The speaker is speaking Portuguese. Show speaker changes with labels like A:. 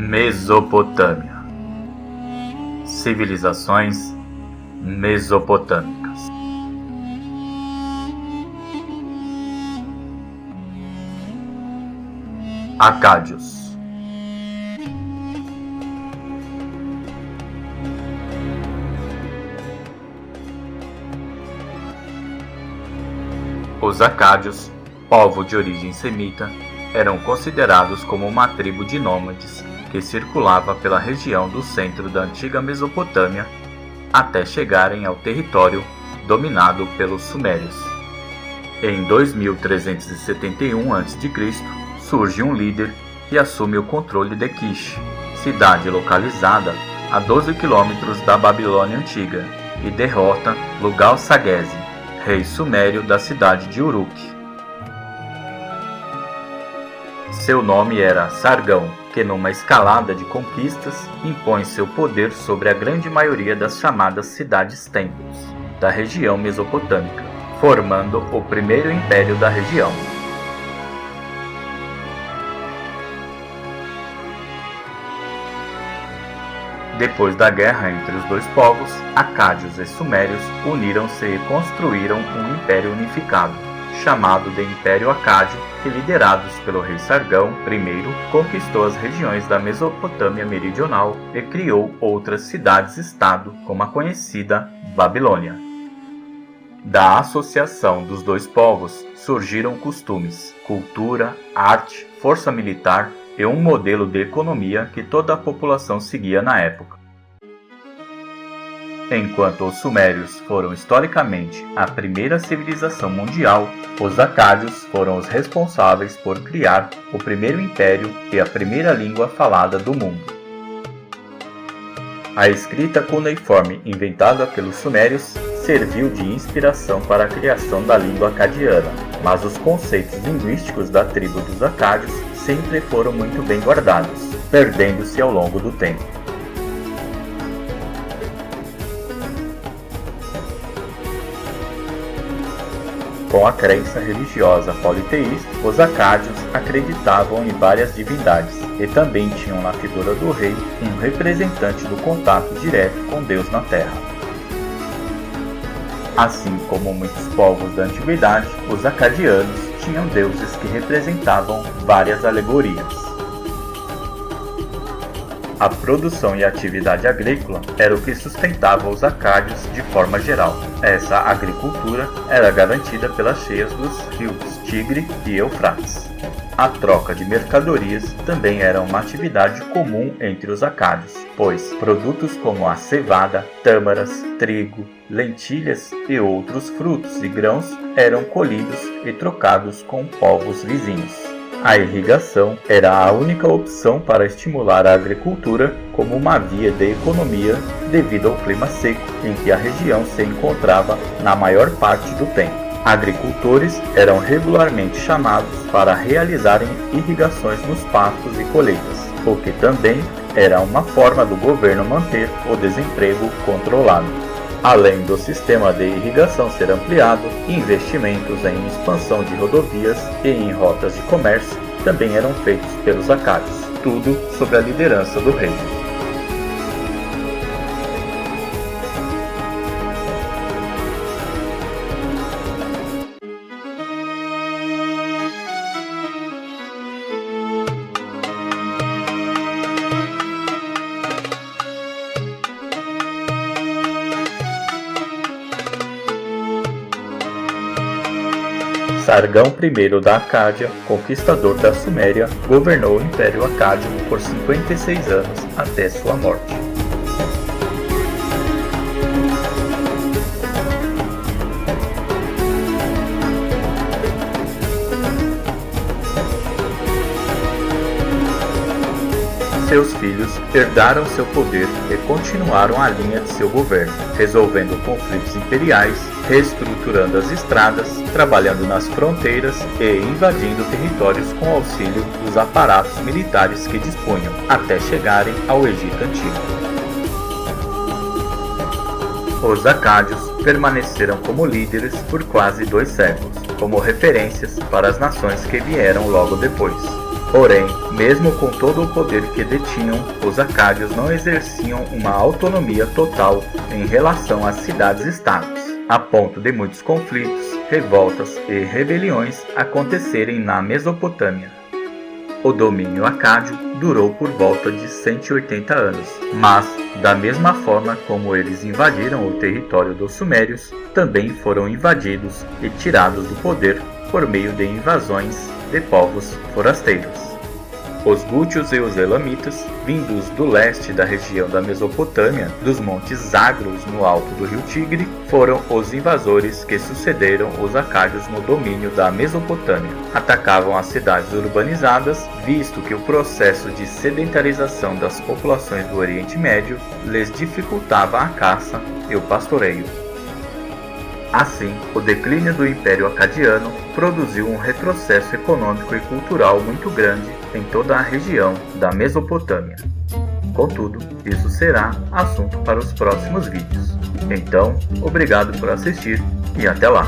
A: Mesopotâmia. Civilizações mesopotâmicas. Acádios. Os acádios, povo de origem semita, eram considerados como uma tribo de nômades que circulava pela região do centro da antiga Mesopotâmia até chegarem ao território dominado pelos sumérios. Em 2371 a.C., surge um líder que assume o controle de Kish, cidade localizada a 12 quilômetros da Babilônia Antiga, e derrota Lugal-Sagese, rei sumério da cidade de Uruk. Seu nome era Sargão, que numa escalada de conquistas impõe seu poder sobre a grande maioria das chamadas cidades-templos da região mesopotâmica, formando o primeiro império da região. Depois da guerra entre os dois povos, acádios e sumérios uniram-se e construíram um império unificado, chamado de Império Acádio, que, liderados pelo rei Sargão I, conquistou as regiões da Mesopotâmia meridional e criou outras cidades-estado, como a conhecida Babilônia. Da associação dos dois povos surgiram costumes, cultura, arte, força militar e um modelo de economia que toda a população seguia na época. Enquanto os sumérios foram historicamente a primeira civilização mundial, os acádios foram os responsáveis por criar o primeiro império e a primeira língua falada do mundo. A escrita cuneiforme inventada pelos sumérios serviu de inspiração para a criação da língua acadiana, mas os conceitos linguísticos da tribo dos acádios sempre foram muito bem guardados, perdendo-se ao longo do tempo. Com a crença religiosa politeísta, os acádios acreditavam em várias divindades e também tinham na figura do rei um representante do contato direto com Deus na Terra. Assim como muitos povos da antiguidade, os acadianos tinham deuses que representavam várias alegorias. A produção e a atividade agrícola era o que sustentava os acádios de forma geral. Essa agricultura era garantida pelas cheias dos rios Tigre e Eufrates. A troca de mercadorias também era uma atividade comum entre os acádios, pois produtos como a cevada, tâmaras, trigo, lentilhas e outros frutos e grãos eram colhidos e trocados com povos vizinhos. A irrigação era a única opção para estimular a agricultura como uma via de economia devido ao clima seco em que a região se encontrava na maior parte do tempo. Agricultores eram regularmente chamados para realizarem irrigações nos pastos e colheitas, o que também era uma forma do governo manter o desemprego controlado. Além do sistema de irrigação ser ampliado, investimentos em expansão de rodovias e em rotas de comércio também eram feitos pelos acádios, tudo sob a liderança do rei. Sargão I da Acádia, conquistador da Suméria, governou o Império Acádio por 56 anos até sua morte. Seus filhos herdaram seu poder e continuaram a linha de seu governo, resolvendo conflitos imperiais, reestruturando as estradas, trabalhando nas fronteiras e invadindo territórios com auxílio dos aparatos militares que dispunham, até chegarem ao Egito Antigo. Os acádios permaneceram como líderes por quase 2 séculos, como referências para as nações que vieram logo depois. Porém, mesmo com todo o poder que detinham, os acádios não exerciam uma autonomia total em relação às cidades-estados, a ponto de muitos conflitos, revoltas e rebeliões acontecerem na Mesopotâmia. O domínio acádio durou por volta de 180 anos, mas, da mesma forma como eles invadiram o território dos sumérios, também foram invadidos e tirados do poder por meio de invasões de povos forasteiros. Os gútios e os elamitas, vindos do leste da região da Mesopotâmia, dos montes Zagros no alto do rio Tigre, foram os invasores que sucederam os acádios no domínio da Mesopotâmia. Atacavam as cidades urbanizadas, visto que o processo de sedentarização das populações do Oriente Médio lhes dificultava a caça e o pastoreio. Assim, o declínio do Império Acadiano produziu um retrocesso econômico e cultural muito grande em toda a região da Mesopotâmia. Contudo, isso será assunto para os próximos vídeos. Então, obrigado por assistir e até lá!